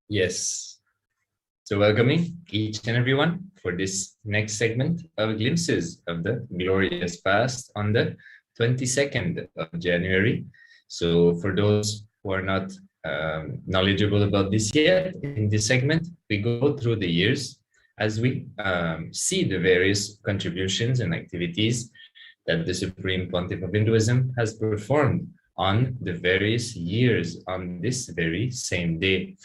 Yes. So welcoming each and everyone for this next segment of glimpses of the glorious past on the 22nd of January. So for those who are not knowledgeable about this yet, in this segment, we go through the years as we see the various contributions and activities that the Supreme Pontiff of Hinduism has performed on the various years on this very same day.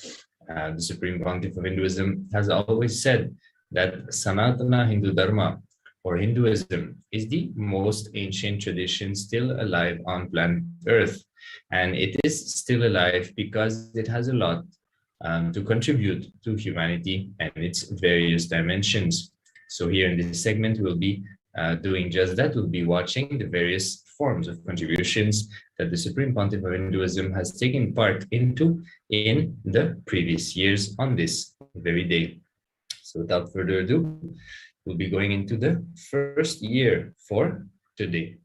The Supreme Pontiff of Hinduism has always said that Sanatana Hindu Dharma or Hinduism is the most ancient tradition still alive on planet Earth. And it is still alive because it has a lot to contribute to humanity and its various dimensions. So here in this segment, we'll be doing just that. We'll be watching the various forms of contributions that the Supreme Pontiff of Hinduism has taken part into in the previous years on this very day. So without further ado, we'll be going into the first year for today.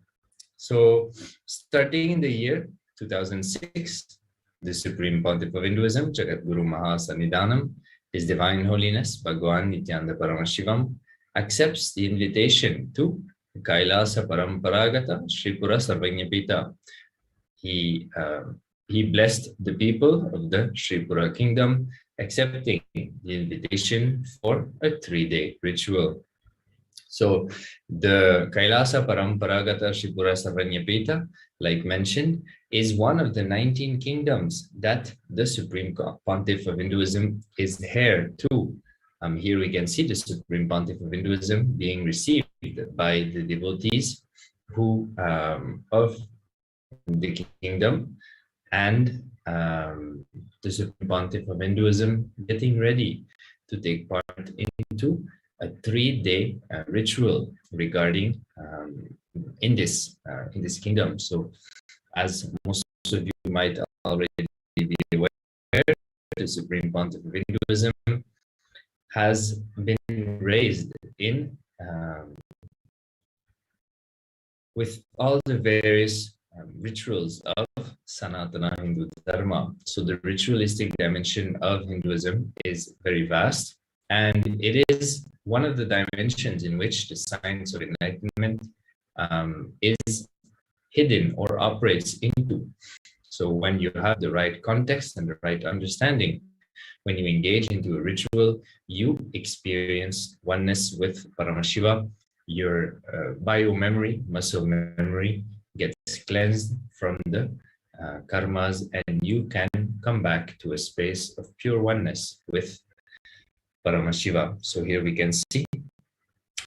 So starting in the year 2006, the Supreme Pontiff of Hinduism, Jagat Guru Mahasannidhanam, His Divine Holiness Bhagwan Nithyananda Paramashivam, accepts the invitation to Kailasa Paramparagata Sripura Sarvanyapita. He blessed the people of the Sripura kingdom, accepting the invitation for a 3-day ritual. So the Kailasa Paramparagata Sripura Sarvanyapita, like mentioned, is one of the 19 kingdoms that the Supreme Pontiff of Hinduism is heir to. Here we can see the Supreme Pontiff of Hinduism being received by the devotees who of the kingdom, and the Supreme Pontiff of Hinduism getting ready to take part into a 3-day ritual regarding in this kingdom. So, as most of you might already be aware, the Supreme Pontiff of Hinduism has been raised in with all the various rituals of Sanatana Hindu Dharma. So the ritualistic dimension of Hinduism is very vast, and it is one of the dimensions in which the science of enlightenment is hidden or operates into. So when you have the right context and the right understanding, when you engage into a ritual, you experience oneness with Paramashiva. Your bio-memory, muscle memory gets cleansed from the karmas, and you can come back to a space of pure oneness with Paramashiva. So here we can see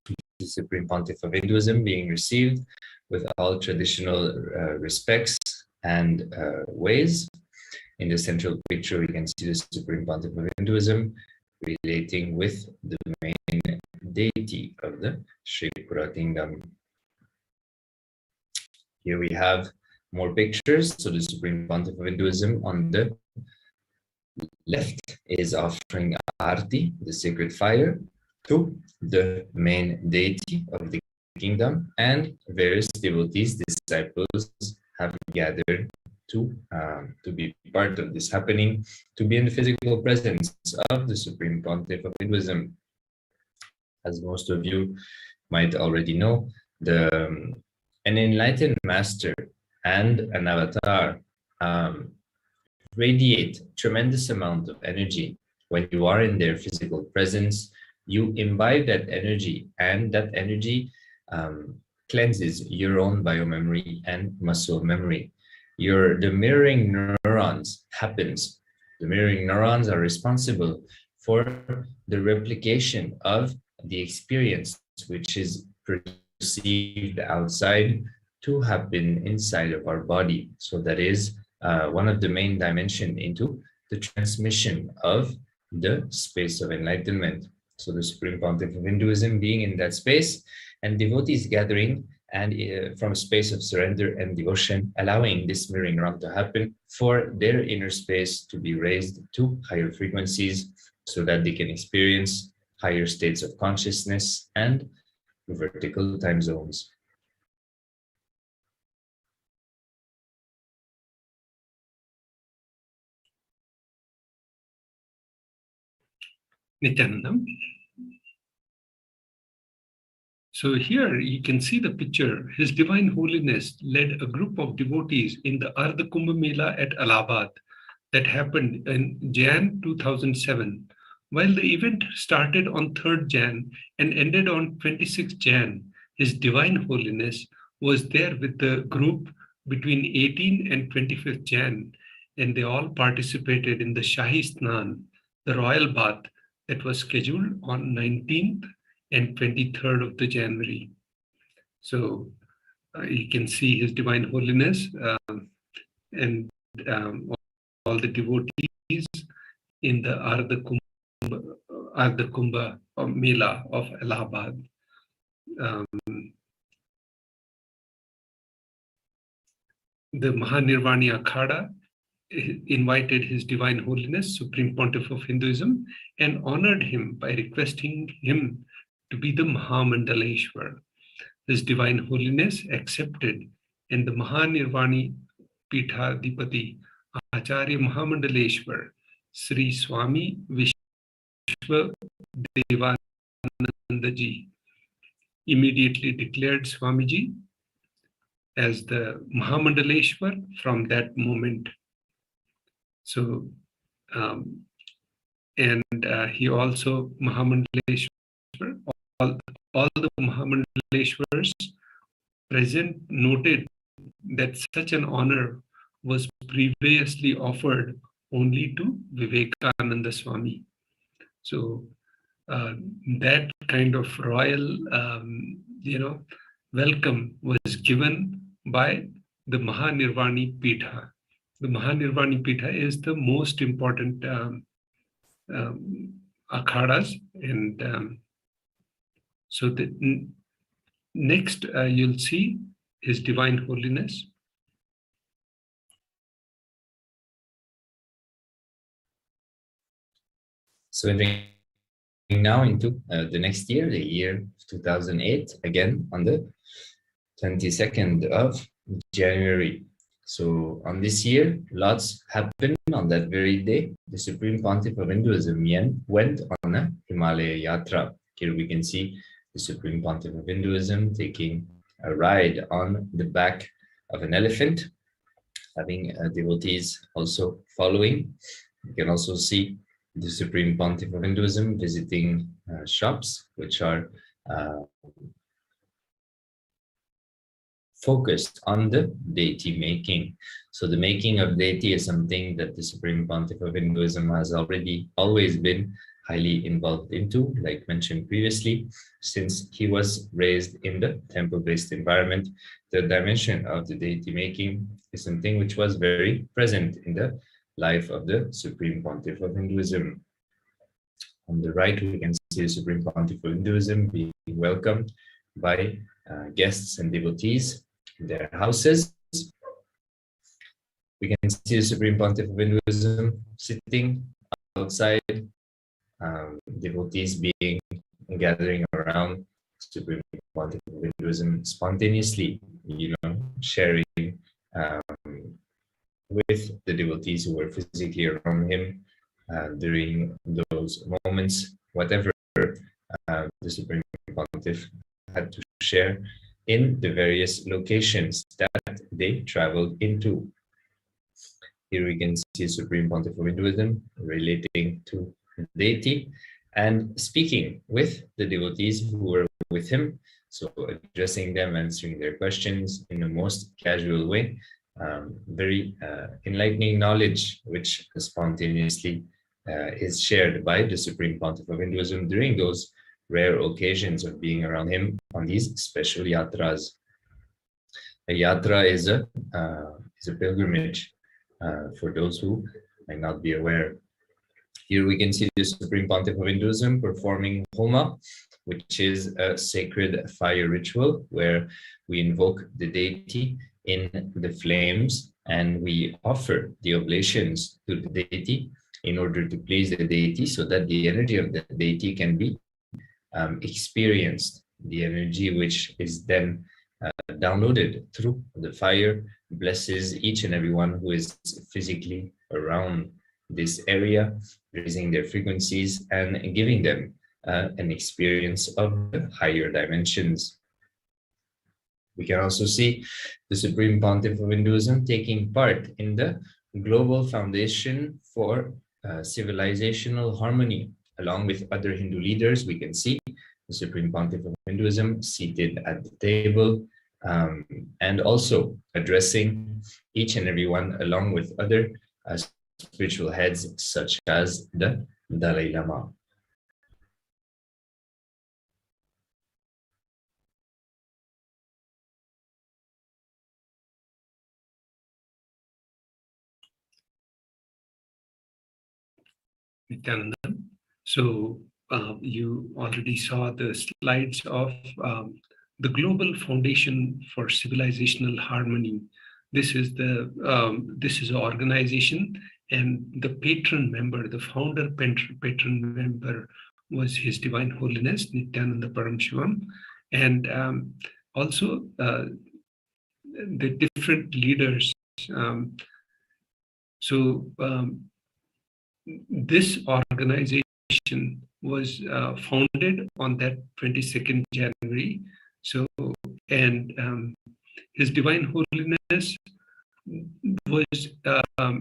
the Supreme Pontiff of Hinduism being received with all traditional respects and ways. In the central picture, we can see the Supreme Pontiff of Hinduism relating with the main deity of the Sripura kingdom. Here we have more pictures. So the Supreme Pontiff of Hinduism on the left is offering Arti, the sacred fire, to the main deity of the kingdom, and various devotees, disciples have gathered to be part of this happening, to be in the physical presence of the Supreme Pontiff of Hinduism. As most of you might already know, an enlightened master and an avatar radiate tremendous amount of energy. When you are in their physical presence, you imbibe that energy, and that energy cleanses your own biomemory and muscle memory. The mirroring neurons happens. The mirroring neurons are responsible for the replication of the experience, which is perceived outside, to happen inside of our body. So that is one of the main dimensions into the transmission of the space of enlightenment. So the Supreme Pontiff of Hinduism being in that space, and devotees gathering and from a space of surrender and devotion, allowing this mirroring around to happen for their inner space to be raised to higher frequencies, so that they can experience higher states of consciousness and vertical time zones. Nithyanandam. So here you can see the picture. His Divine Holiness led a group of devotees in the Ardha Kumbh Mela at Allahabad that happened in Jan 2007. While the event started on 3rd Jan and ended on 26th Jan, His Divine Holiness was there with the group between 18 and 25th Jan, and they all participated in the Shahi Snan, the royal bath that was scheduled on 19th and 23rd of the January. So you can see His Divine Holiness and all the devotees in the Ardha Kumbh Mela of Allahabad. The Mahanirvani Akhada invited His Divine Holiness, Supreme Pontiff of Hinduism, and honored him by requesting him to be the Mahamandaleshwar. His Divine Holiness accepted, and the Mahanirvani Pithadipati Acharya Mahamandaleshwar Sri Swami Vishwadevanandaji immediately declared Swamiji as the Mahamandaleshwar from that moment. So, he also Mahamandaleshwar, all the Mahamandaleshwars present noted that such an honor was previously offered only to Vivekananda Swami. So that kind of royal, welcome was given by the Mahanirvani Pitha. The Mahanirvani Pitha is the most important akhadas, and so the next you'll see His Divine Holiness. So now into the next year, the year 2008, again on the 22nd of January. So on this year, lots happened on that very day. The Supreme Pontiff of Hinduism went on a Himalaya Yatra. Here we can see the Supreme Pontiff of Hinduism taking a ride on the back of an elephant, having devotees also following. You can also see the Supreme Pontiff of Hinduism visiting shops which are focused on the deity making. So the making of deity is something that the Supreme Pontiff of Hinduism has always been highly involved into, like mentioned previously, since he was raised in the temple-based environment. The dimension of the deity making is something which was very present in the life of the Supreme Pontiff of Hinduism. On the right, we can see the Supreme Pontiff of Hinduism being welcomed by guests and devotees in their houses. We can see the Supreme Pontiff of Hinduism sitting outside, devotees gathering around Supreme Pontiff of Hinduism spontaneously, sharing with the devotees who were physically around him during those moments, whatever the Supreme Pontiff had to share in the various locations that they traveled into. Here we can see Supreme Pontiff of Hinduism relating to deity and speaking with the devotees who were with him, so addressing them, answering their questions in the most casual way. Very enlightening knowledge which spontaneously is shared by the Supreme Pontiff of Hinduism during those rare occasions of being around him on these special yatras. A yatra is a pilgrimage for those who might not be aware. Here we can see the Supreme Pontiff of Hinduism performing Homa, which is a sacred fire ritual where we invoke the deity in the flames and we offer the oblations to the deity in order to please the deity so that the energy of the deity can be experienced. The energy which is then downloaded through the fire blesses each and every one who is physically around this area, raising their frequencies and giving them an experience of the higher dimensions. We can also see the Supreme Pontiff of Hinduism taking part in the Global Foundation for Civilizational Harmony. Along with other Hindu leaders, we can see the Supreme Pontiff of Hinduism seated at the table and also addressing each and every one along with other spiritual heads such as the Dalai Lama. Nithyananda. So you already saw the slides of the Global Foundation for Civilizational Harmony. This is the an organization, and the patron member, the founder patron member, was His Divine Holiness Nithyananda Paramashivam, and also the different leaders. This organization was founded on that 22nd January. So, and His Divine Holiness was,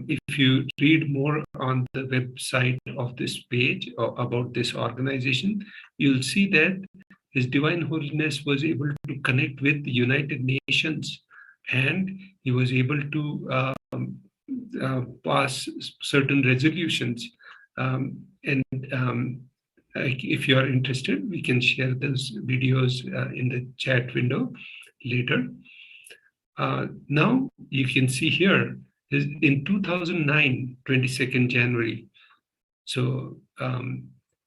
if you read more on the website of this page about this organization, you'll see that His Divine Holiness was able to connect with the United Nations, and he was able to pass certain resolutions. If you are interested, we can share those videos in the chat window later. Now you can see here is in 2009, 22nd January. So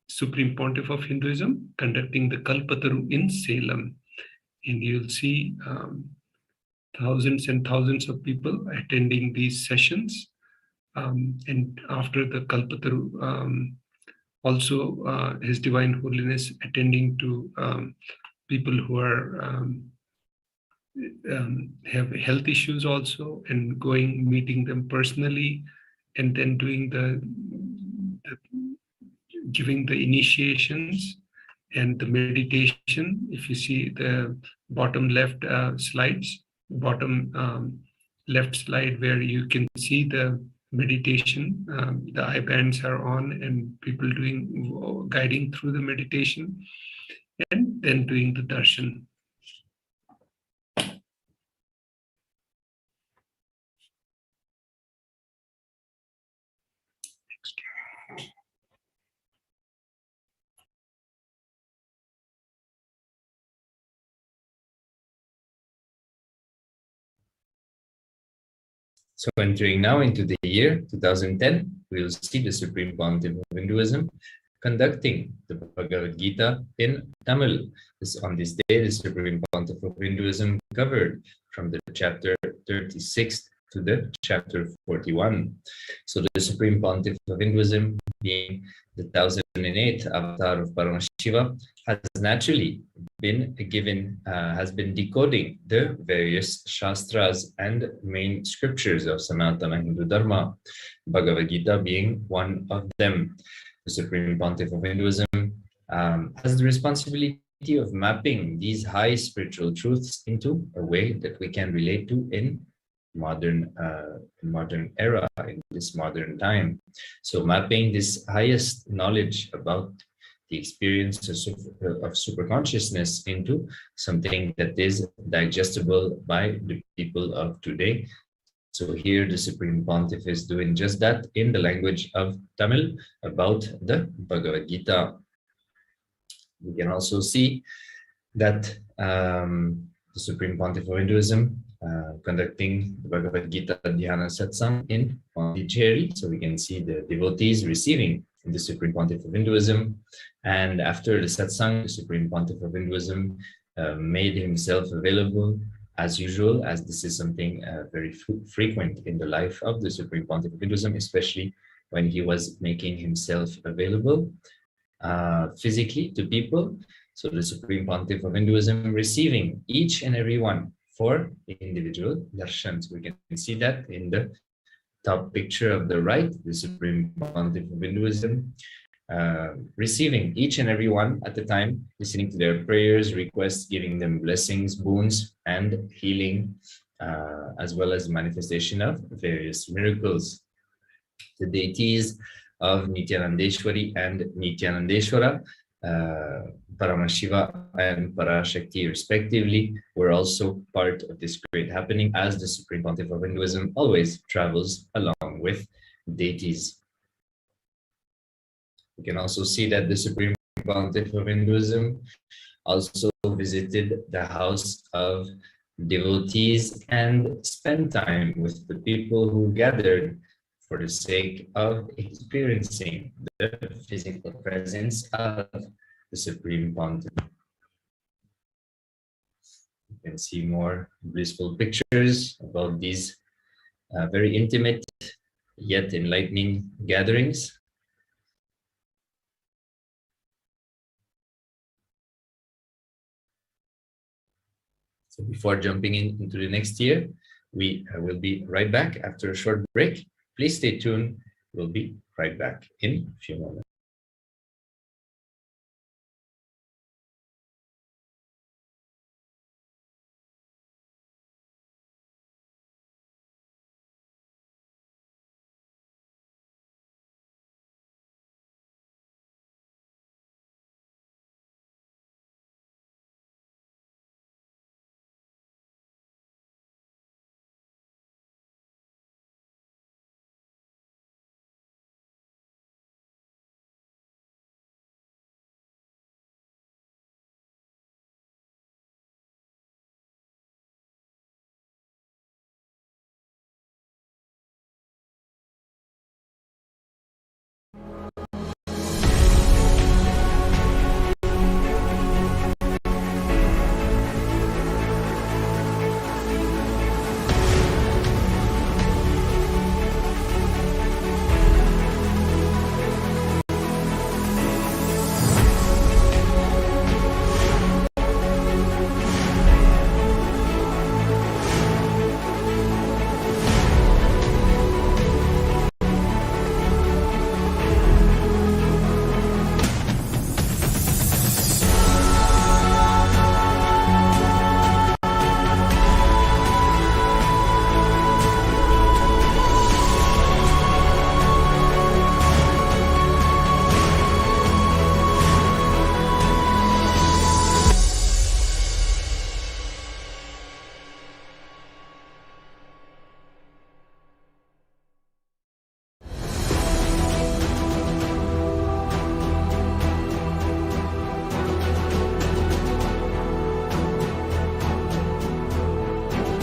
Supreme Pontiff of Hinduism conducting the Kalpataru in Salem, and you'll see thousands and thousands of people attending these sessions. And after the Kalpataru, also His Divine Holiness attending to people who are have health issues also, and going meeting them personally, and then doing the giving the initiations and the meditation. If you see the bottom left slides, bottom left slide where you can see the meditation, the eye bands are on and people doing guiding through the meditation, and then doing the darshan. So entering now into the year 2010, we will see the Supreme Pontiff of Hinduism conducting the Bhagavad Gita in Tamil. On this day, the Supreme Pontiff of Hinduism covered from the chapter 36 to the chapter 41. So the Supreme Pontiff of Hinduism, being the 1008th avatar of Paramashiva, has naturally been given, has been decoding the various shastras and main scriptures of Sanatana Hindu Dharma, Bhagavad Gita being one of them. The Supreme Pontiff of Hinduism has the responsibility of mapping these high spiritual truths into a way that we can relate to in modern era, in this modern time. So mapping this highest knowledge about the experience of superconsciousness into something that is digestible by the people of today. So here the Supreme Pontiff is doing just that in the language of Tamil about the Bhagavad Gita. We can also see that the Supreme Pontiff of Hinduism conducting the Bhagavad Gita Dhyana Satsang in Pondicherry. So we can see the devotees receiving the Supreme Pontiff of Hinduism. And after the Satsang, the Supreme Pontiff of Hinduism made himself available as usual, as this is something very frequent in the life of the Supreme Pontiff of Hinduism, especially when he was making himself available physically to people. So the Supreme Pontiff of Hinduism receiving each and every one for individual darshans. We can see that in the top picture of the right, the Supreme Pontiff of Hinduism, receiving each and every one at a time, listening to their prayers, requests, giving them blessings, boons, and healing, as well as manifestation of various miracles. The deities of Nithyanandeshwari and Nithyanandeshwara, Paramashiva and Parashakti respectively, were also part of this great happening, as the Supreme Pontiff of Hinduism always travels along with deities. We can also see that the Supreme Pontiff of Hinduism also visited the house of devotees and spent time with the people who gathered for the sake of experiencing the physical presence of the Supreme Pontiff. You can see more blissful pictures about these very intimate yet enlightening gatherings. So before jumping into the next year, we will be right back after a short break. Please stay tuned. We'll be right back in a few moments.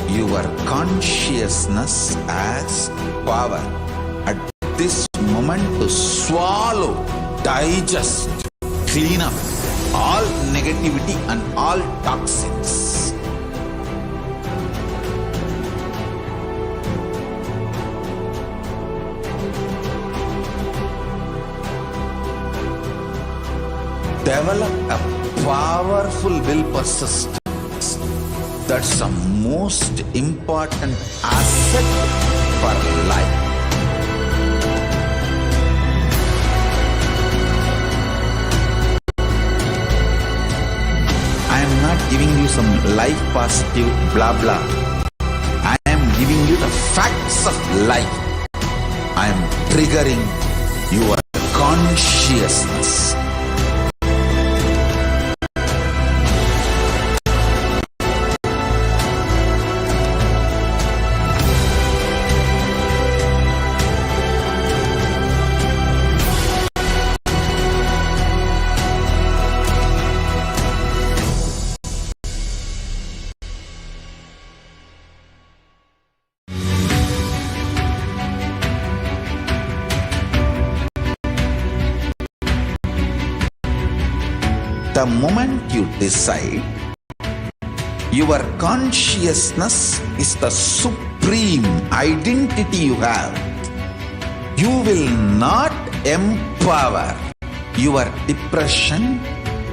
Your consciousness as power at this moment to swallow, digest, clean up all negativity and all toxins. Develop a powerful will persistence. That's the most important asset for life. I am not giving you some life positive blah blah. I am giving you the facts of life. I am triggering your consciousness. The moment you decide, your consciousness is the supreme identity you have. You will not empower your depression,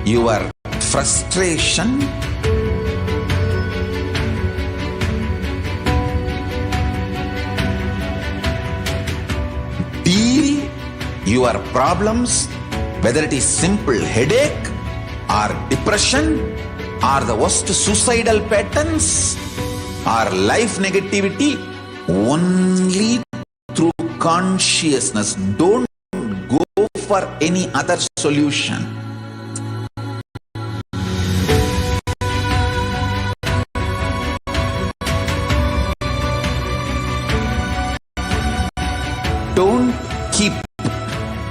your frustration, your problems, whether it is simple headache or depression or the worst suicidal patterns or life negativity, only through consciousness. Don't go for any other solution. Don't keep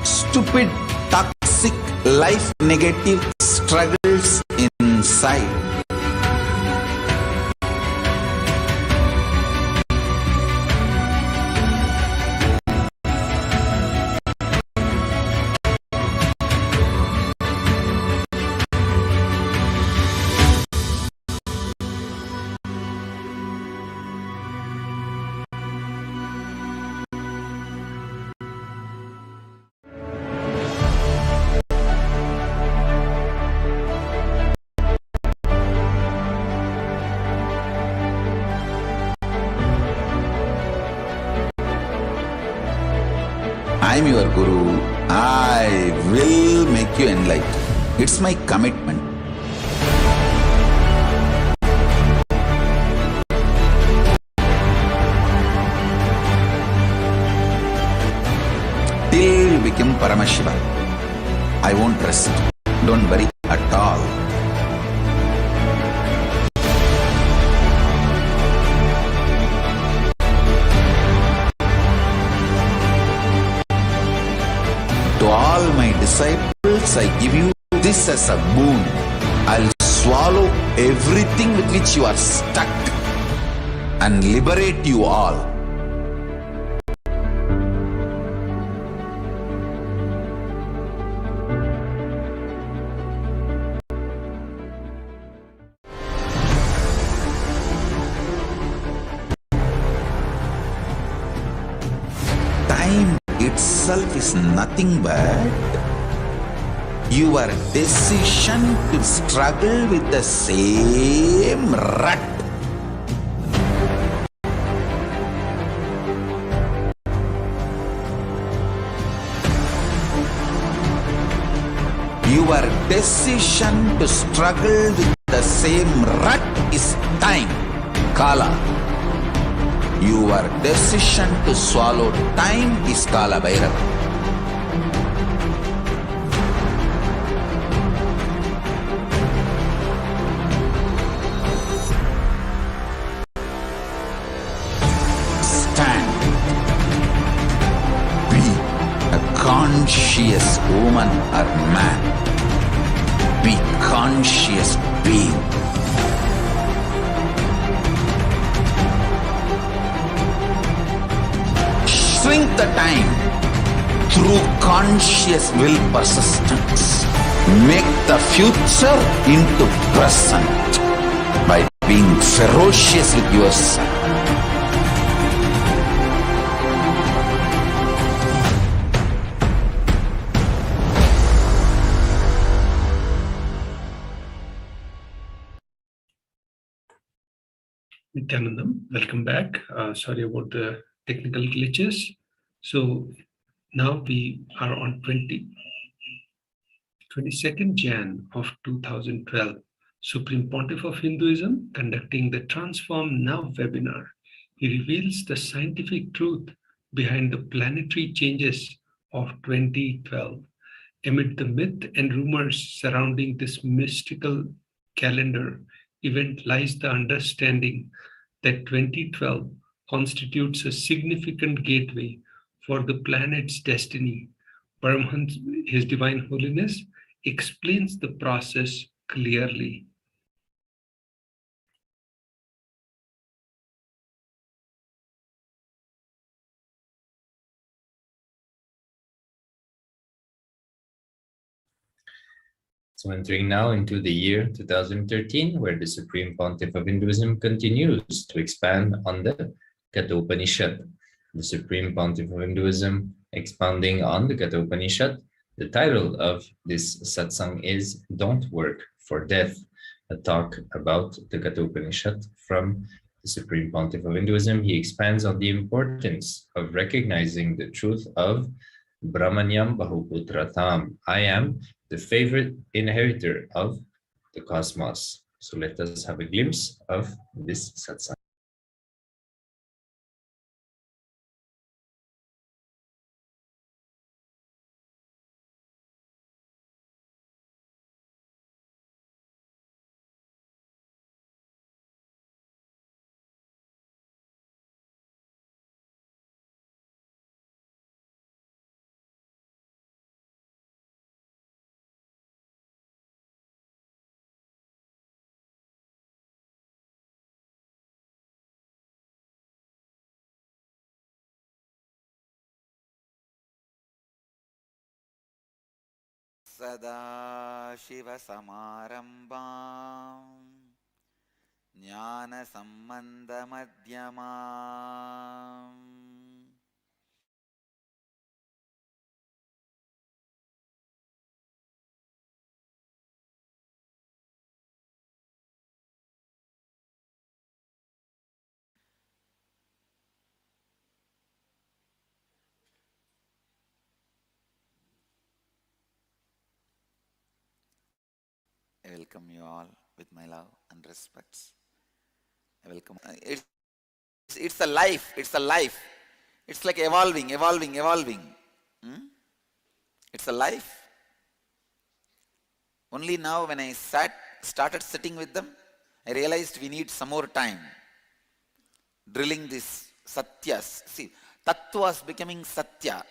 stupid, toxic, life negative struggles inside. I am your Guru. I will make you enlightened. It's my commitment. Till you become Paramashiva, I won't rest. Don't worry at all. To all my disciples, I give you this as a boon. I'll swallow everything with which you are stuck and liberate you all. Time itself is nothing but your decision to struggle with the same rut. Your decision to struggle with the same rut is time, Kala. Your decision to swallow time is Kalabhairava. Stand. Be a conscious woman or man. Be conscious being. Shrink the time through conscious will persistence. Make the future into present by being ferocious with yourself. Nithyanandam, welcome back. Sorry about the technical glitches. So now we are on 22nd Jan of 2012, Supreme Pontiff of Hinduism conducting the Transform Now webinar. He reveals the scientific truth behind the planetary changes of 2012. Amid the myth and rumors surrounding this mystical calendar event lies the understanding that 2012 constitutes a significant gateway for the planet's destiny. Paramahansa, His Divine Holiness, explains the process clearly. So entering now into the year 2013, where the Supreme Pontiff of Hinduism continues to expand on the Kathopanishad. The Supreme Pontiff of Hinduism expounding on the Kathopanishad. The title of this satsang is Don't Work for Death, a talk about the Kathopanishad from the Supreme Pontiff of Hinduism. He expands on the importance of recognizing the truth of Brahmanyam Bahuputratam. I am the favorite inheritor of the cosmos. So let us have a glimpse of this satsang. सदाशिवसमारम्भां ज्ञानसम्बन्धमध्यमाम् I welcome you all with my love and respects. I welcome. It's a life. It's a life. It's like evolving. It's a life. Only now when I started sitting with them, I realized we need some more time. Drilling these satyas. See, tattvas becoming satya.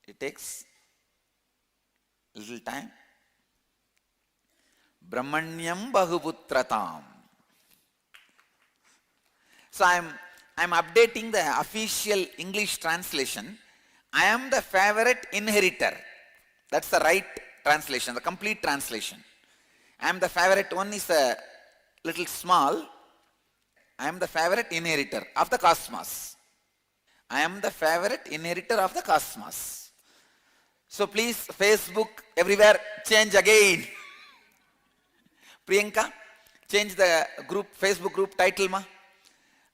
It takes little time. Brahmanyam Bahuputratam. So I'm updating the official English translation. I am the favorite inheritor. That's the right translation, the complete translation. I am the favorite one is a little small. I am the favorite inheritor of the cosmos. I am the favorite inheritor of the cosmos. So please, Facebook, everywhere, change again. Priyanka, change the group, Facebook group title, ma.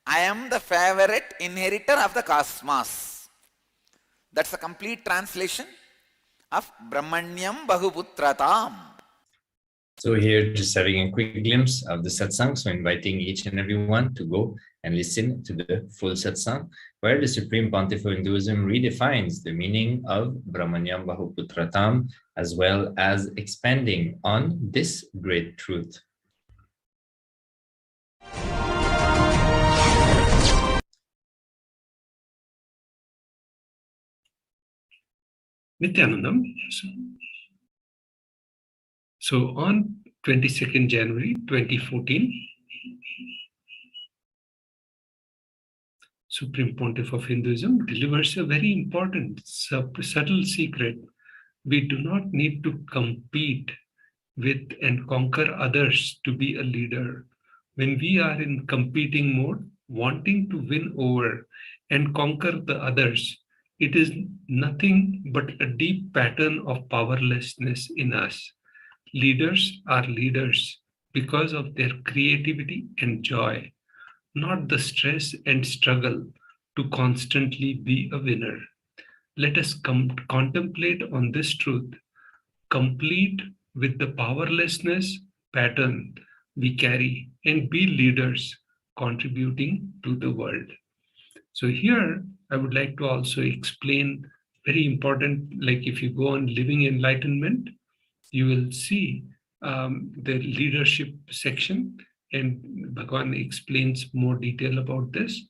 I am the favorite inheritor of the cosmos. That's a complete translation of Brahmanyam Bahuputratam. So here, just having a quick glimpse of the satsang, so inviting each and everyone to go and listen to the full satsang, where the Supreme Pontiff of Hinduism redefines the meaning of Brahmanyam Bahuputratam, as well as expanding on this great truth. Nithyanandam. So on 22nd January 2014, Supreme Pontiff of Hinduism delivers a very important, subtle secret. We do not need to compete with and conquer others to be a leader. When we are in competing mode, wanting to win over and conquer the others, it is nothing but a deep pattern of powerlessness in us. Leaders are leaders because of their creativity and joy, not the stress and struggle to constantly be a winner. Let us contemplate on this truth, complete with the powerlessness pattern we carry, and be leaders contributing to the world. So here, I would like to also explain very important, like if you go on Living Enlightenment, you will see the leadership section, and Bhagwan explains more detail about this.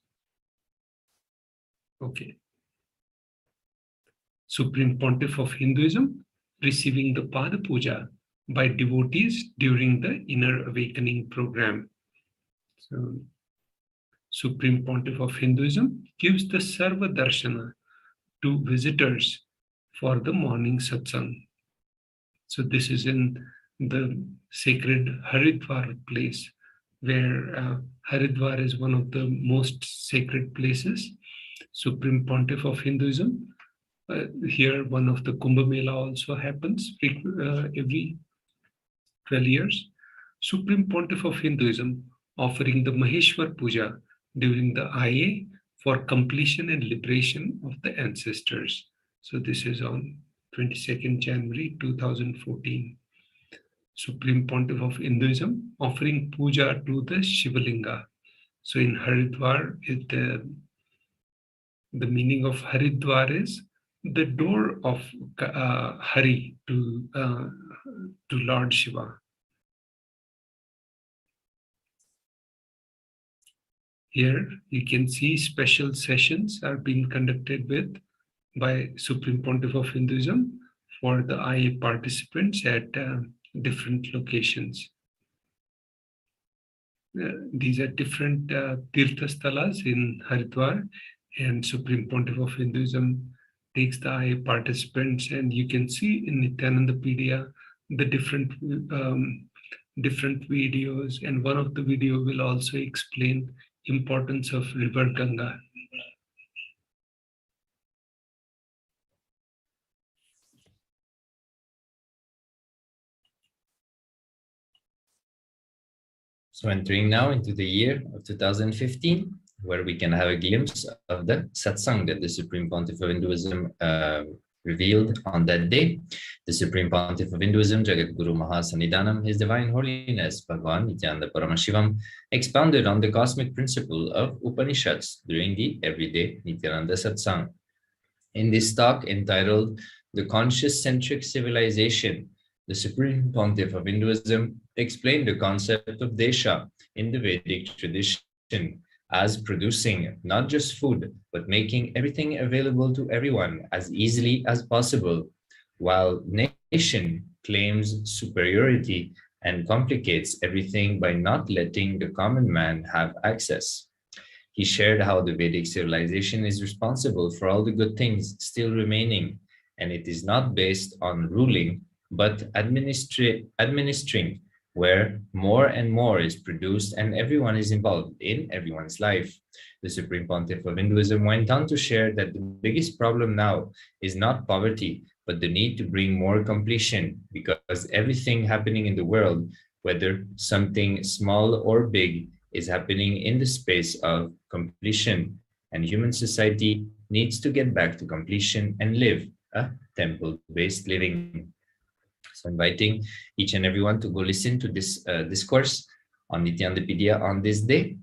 Okay. Supreme Pontiff of Hinduism receiving the Pada Puja by devotees during the Inner Awakening program. So, Supreme Pontiff of Hinduism gives the Sarva Darshana to visitors for the morning satsang. So this is in the sacred Haridwar place, where Haridwar is one of the most sacred places. Supreme Pontiff of Hinduism. Here, one of the Kumbh Mela also happens every 12 years. Supreme Pontiff of Hinduism offering the Maheshwar Puja during the IA for completion and liberation of the ancestors. So this is on 22nd January 2014. Supreme Pontiff of Hinduism offering puja to the Shivalinga. So in Haridwar, the meaning of Haridwar is the door of Hari to Lord Shiva. Here you can see special sessions are being conducted by Supreme Pontiff of Hinduism for the IA participants at different locations. These are different Tirtha Stalas in Haridwar, and Supreme Pontiff of Hinduism takes the IA participants, and you can see in Nithyanandapedia the different videos, and one of the video will also explain importance of river Ganga. So entering now into the year of 2015, where we can have a glimpse of the satsang that the Supreme Pontiff of Hinduism revealed on that day. The Supreme Pontiff of Hinduism, Jagat Guru Mahasannidhanam, His Divine Holiness Bhagavan Nithyananda Paramashivam, expounded on the cosmic principle of Upanishads during the everyday Nithyananda Satsang. In this talk entitled The Conscious-Centric Civilization, the Supreme Pontiff of Hinduism explained the concept of desha in the Vedic tradition as producing not just food, but making everything available to everyone as easily as possible, while nation claims superiority and complicates everything by not letting the common man have access. He shared how the Vedic civilization is responsible for all the good things still remaining, and it is not based on ruling, but administering, where more and more is produced and everyone is involved in everyone's life. The Supreme Pontiff of Hinduism went on to share that the biggest problem now is not poverty, but the need to bring more completion, because everything happening in the world, whether something small or big, is happening in the space of completion, and human society needs to get back to completion and live a temple-based living. So inviting each and everyone to go listen to this discourse on Nithyanandapedia on this day.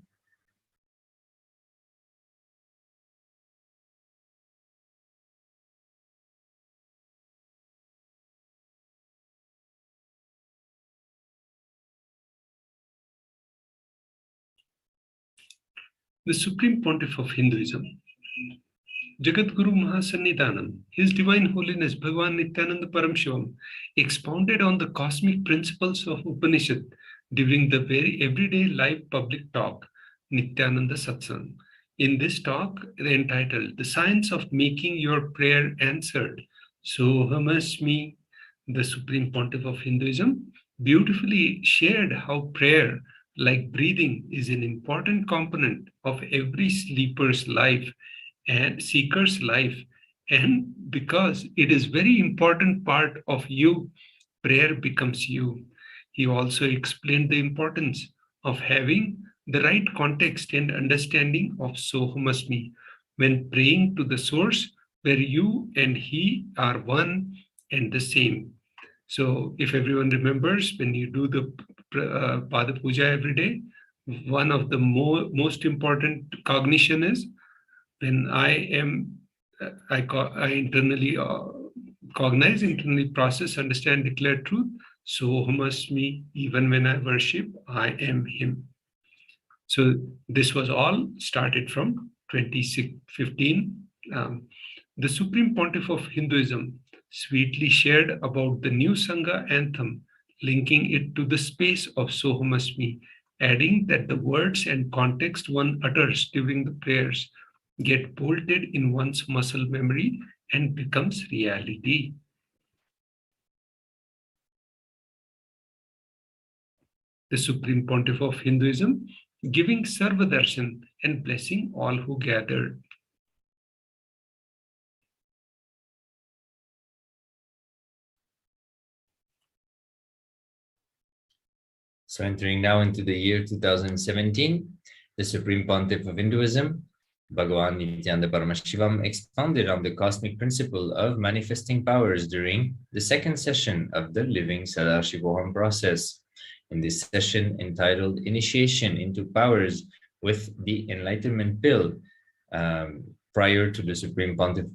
The Supreme Pontiff of Hinduism, Jagat Guru Mahasannidhanam, His Divine Holiness Bhagavan Nithyananda Paramashivam, expounded on the cosmic principles of Upanishad during the very everyday live public talk, Nithyananda Satsang. In this talk, entitled The Science of Making Your Prayer Answered, Soham Asmi, the Supreme Pontiff of Hinduism beautifully shared how prayer, like breathing, is an important component of every sleeper's life and seeker's life, and because it is very important part of you, prayer becomes you. He also explained the importance of having the right context and understanding of Soham Asmi when praying to the source where you and he are one and the same. So if everyone remembers, when you do the Pada Puja every day, one of the most important cognition is when I internally cognize, internally process, understand, declare truth. Soham Asmi, even when I worship, I am him. So this was all started from 2015. The Supreme Pontiff of Hinduism sweetly shared about the new Sangha anthem, linking it to the space of Soham Asmi, adding that the words and context one utters during the prayers get bolted in one's muscle memory and becomes reality. The Supreme Pontiff of Hinduism giving Sarva Darshan and blessing all who gathered. So entering now into the year 2017, the Supreme Pontiff of Hinduism Bhagavan Nithyananda Paramashivam expounded on the cosmic principle of manifesting powers during the second session of the Living Paramashivoham process. In this session entitled Initiation into Powers with the Enlightenment Pill, prior to the Supreme Pontiff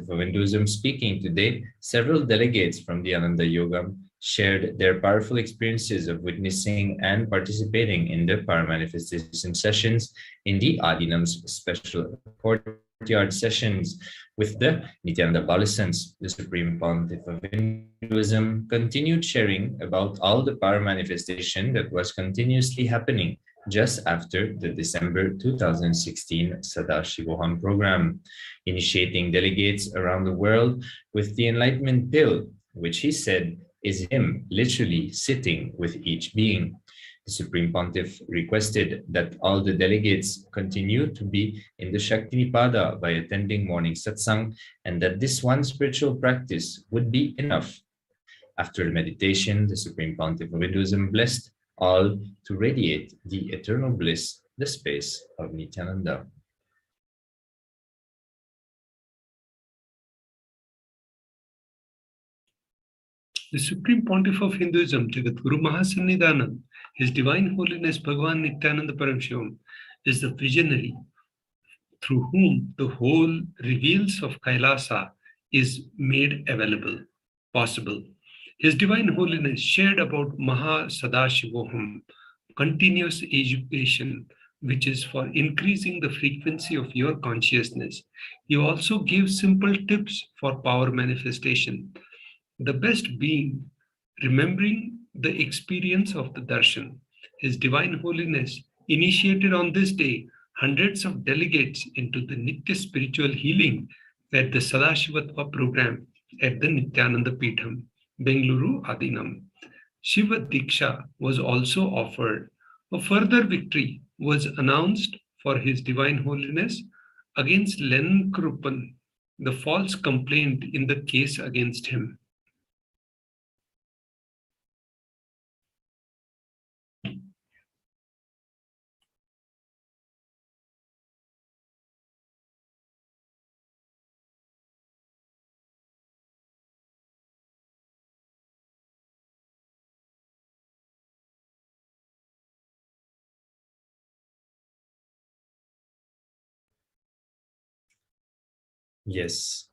of Hinduism speaking today, several delegates from the Ananda Yoga shared their powerful experiences of witnessing and participating in the Paramanifestation sessions in the Adinam's special courtyard sessions with the Nityananda Balasans. The Supreme Pontiff of Hinduism continued sharing about all the Paramanifestation that was continuously happening just after the December 2016 Sadashivoham program, initiating delegates around the world with the enlightenment pill, which he said is him literally sitting with each being. The Supreme Pontiff requested that all the delegates continue to be in the Shakti Nipada by attending morning satsang, and that this one spiritual practice would be enough. After the meditation, the Supreme Pontiff of Hinduism blessed all to radiate the eternal bliss, the space of Nityananda. The Supreme Pontiff of Hinduism, Jagadguru Mahasannidhanam, His Divine Holiness Bhagavan Nithyananda Paramashivam, is the visionary through whom the whole reveals of Kailasa is made possible. His Divine Holiness shared about Maha Sadashivoham, continuous education, which is for increasing the frequency of your consciousness. He also gives simple tips for power manifestation. The best being remembering the experience of the Darshan. His Divine Holiness initiated on this day hundreds of delegates into the Nitya spiritual healing at the Sadashivatva program at the Nityananda Peetham, Bengaluru Adinam. Shiva Diksha was also offered. A further victory was announced for His Divine Holiness against Len Krupan, the false complaint in the case against him. Yes.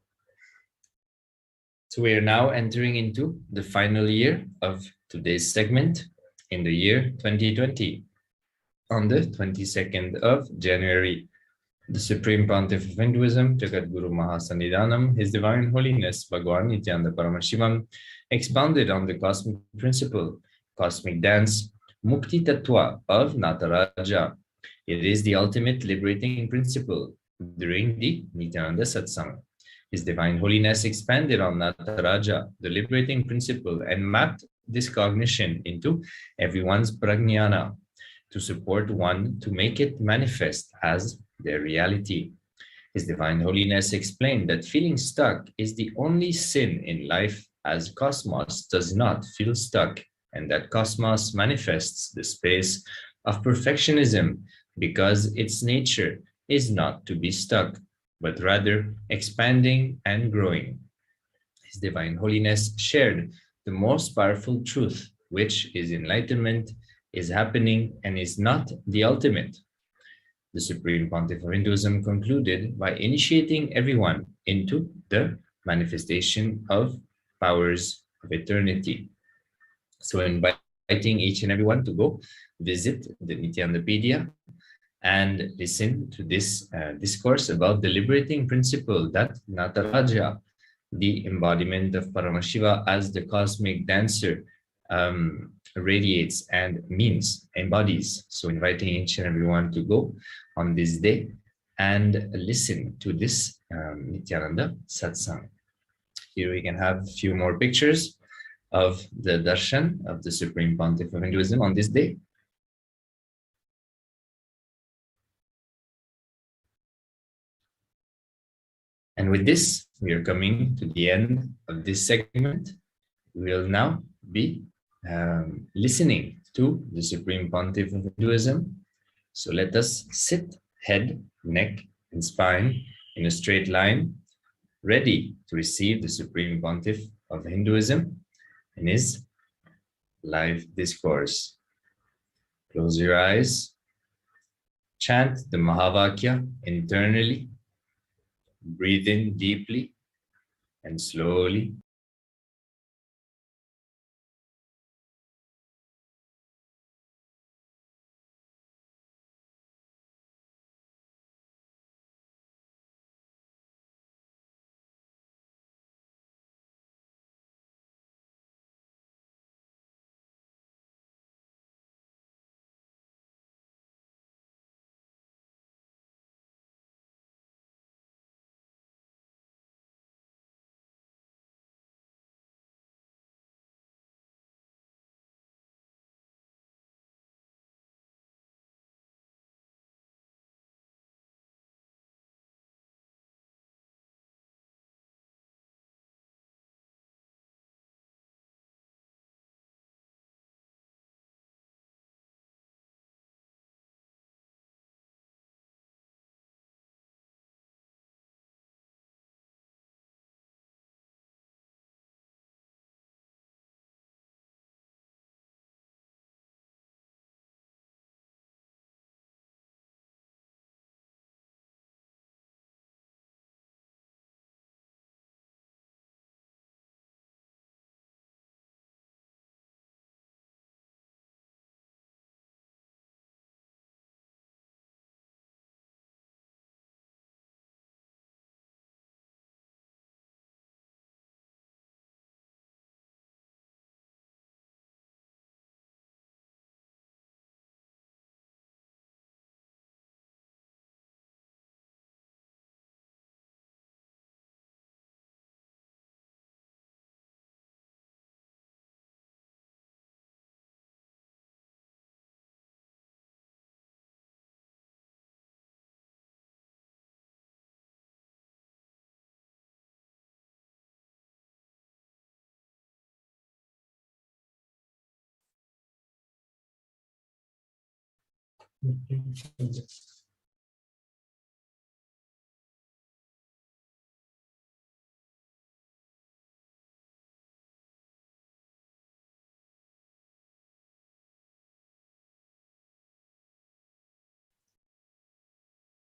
So we are now entering into the final year of today's segment in the year 2020. On the 22nd of January, the Supreme Pontiff of Hinduism, Jagadguru Mahasannidhanam, His Divine Holiness Bhagavan Nithyananda Paramashivam, expounded on the cosmic principle, cosmic dance, Mukti Tattva of Nataraja. It is the ultimate liberating principle during the Nityananda Satsang. His Divine Holiness expanded on Nataraja, the liberating principle, and mapped this cognition into everyone's prajnana to support one to make it manifest as their reality. His Divine Holiness explained that feeling stuck is the only sin in life, as cosmos does not feel stuck, and that cosmos manifests the space of perfectionism because its nature is not to be stuck, but rather expanding and growing. His Divine Holiness shared the most powerful truth, which is enlightenment, is happening and is not the ultimate. The Supreme Pontiff of Hinduism concluded by initiating everyone into the manifestation of powers of eternity. So inviting each and everyone to go visit the Nityanandapedia and listen to this discourse about the liberating principle that Nataraja, the embodiment of Paramashiva as the cosmic dancer, radiates and embodies. So inviting each and everyone to go on this day and listen to this Nityananda Satsang. Here we can have a few more pictures of the Darshan of the Supreme Pontiff of Hinduism on this day. And with this, we are coming to the end of this segment. We will now be listening to the Supreme Pontiff of Hinduism. So let us sit head, neck, and spine in a straight line, ready to receive the Supreme Pontiff of Hinduism in his live discourse. Close your eyes. Chant the Mahavakya internally. Breathe in deeply and slowly.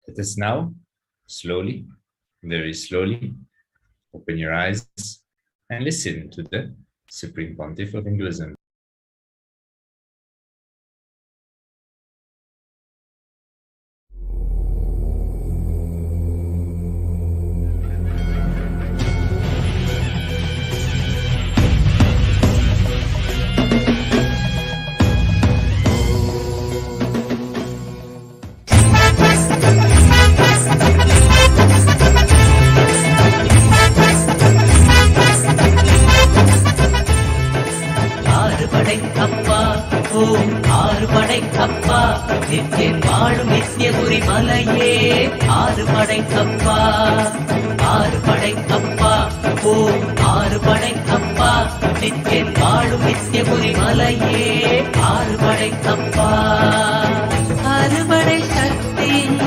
Let us now slowly, very slowly, open your eyes and listen to the Supreme Pontiff of Hinduism. Nithiyan வாழும் நித்தியபுரி மலையே ஆறு படைக்கப்பா, ஆறு படைக்கப்பா, ஓம் ஆறு படைக்கப்பா. நித்தியன் வாழும் நித்தியபுரி மலையே ஆறு படைக்கப்பா. அறுபடை சக்தியின்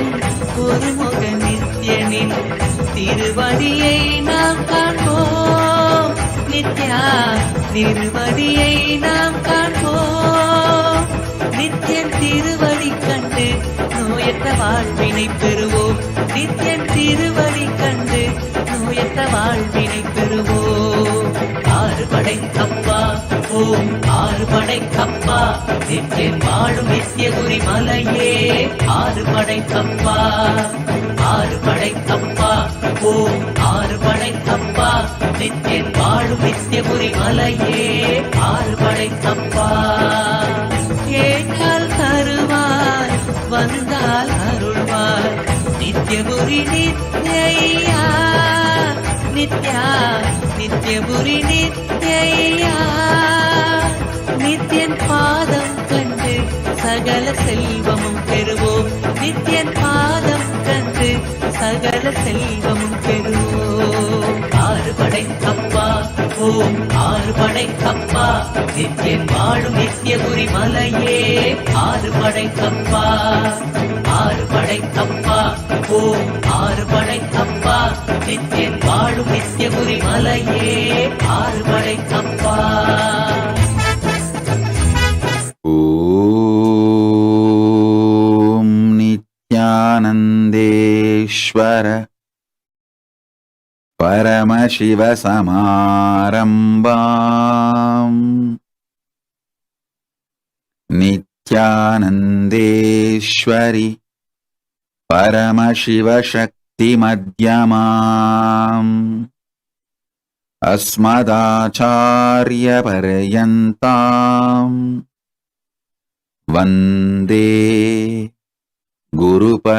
ஒருமுக நித்தியனின் திருவடியை நாம் காண்போம். நித்யா திருவடியை நாம் காண்போம். நித்தியன் திருவடி கண்டு நோயற்ற வாழ்வினை பெறுவோம். நித்தியன் திருவடி கண்டு நோயற்ற வாழ்வினை பெறுவோம். ஆறு படைக்கப்பா, ஓம் ஆறு படைக்கப்பா. நித்தியன் வாழும் நித்தியபுரி மலையே ஆறு படைக்கப்பா, ஆறு படைக்கப்பா, ஓம் ஆறு படைக்கப்பா. நித்தியன் வாழும் நித்தியபுரி மலையே ஆறு படைக்கப்பா. கேட்டால் தருவார், வந்தால் அருள்வார். நித்தியபுரி நித்யா, நித்யா நித்தியபுரி நித்யா. நித்தியன் பாதம் கண்டு சகல செல்வமும் பெறுவோம். நித்தியன் பாதம் கண்டு சகல செல்வமும் பெறுவோம். ஆறு படைக்கப்பா, ஓம் ஆறுபடை கப்பா நித்யன் வாழும் நித்யபுரி மலையே ஆறுபடை கப்பா ஆறுபடை கப்பா ஓம் ஆறுபடை கப்பா நித்யன் வாழும் நித்யபுரி மலையே ஆறுபடை கப்பா. ஓம் நித்யானந்தேஸ்வர பரமசிவசமாரம்பாம் நித்யானந்தேஸ்வரி பரமசிவசக்திமத்யமாம் அஸ்மதாச்சார்யபர்யந்தாம் வந்தே குருபரம்பராம்.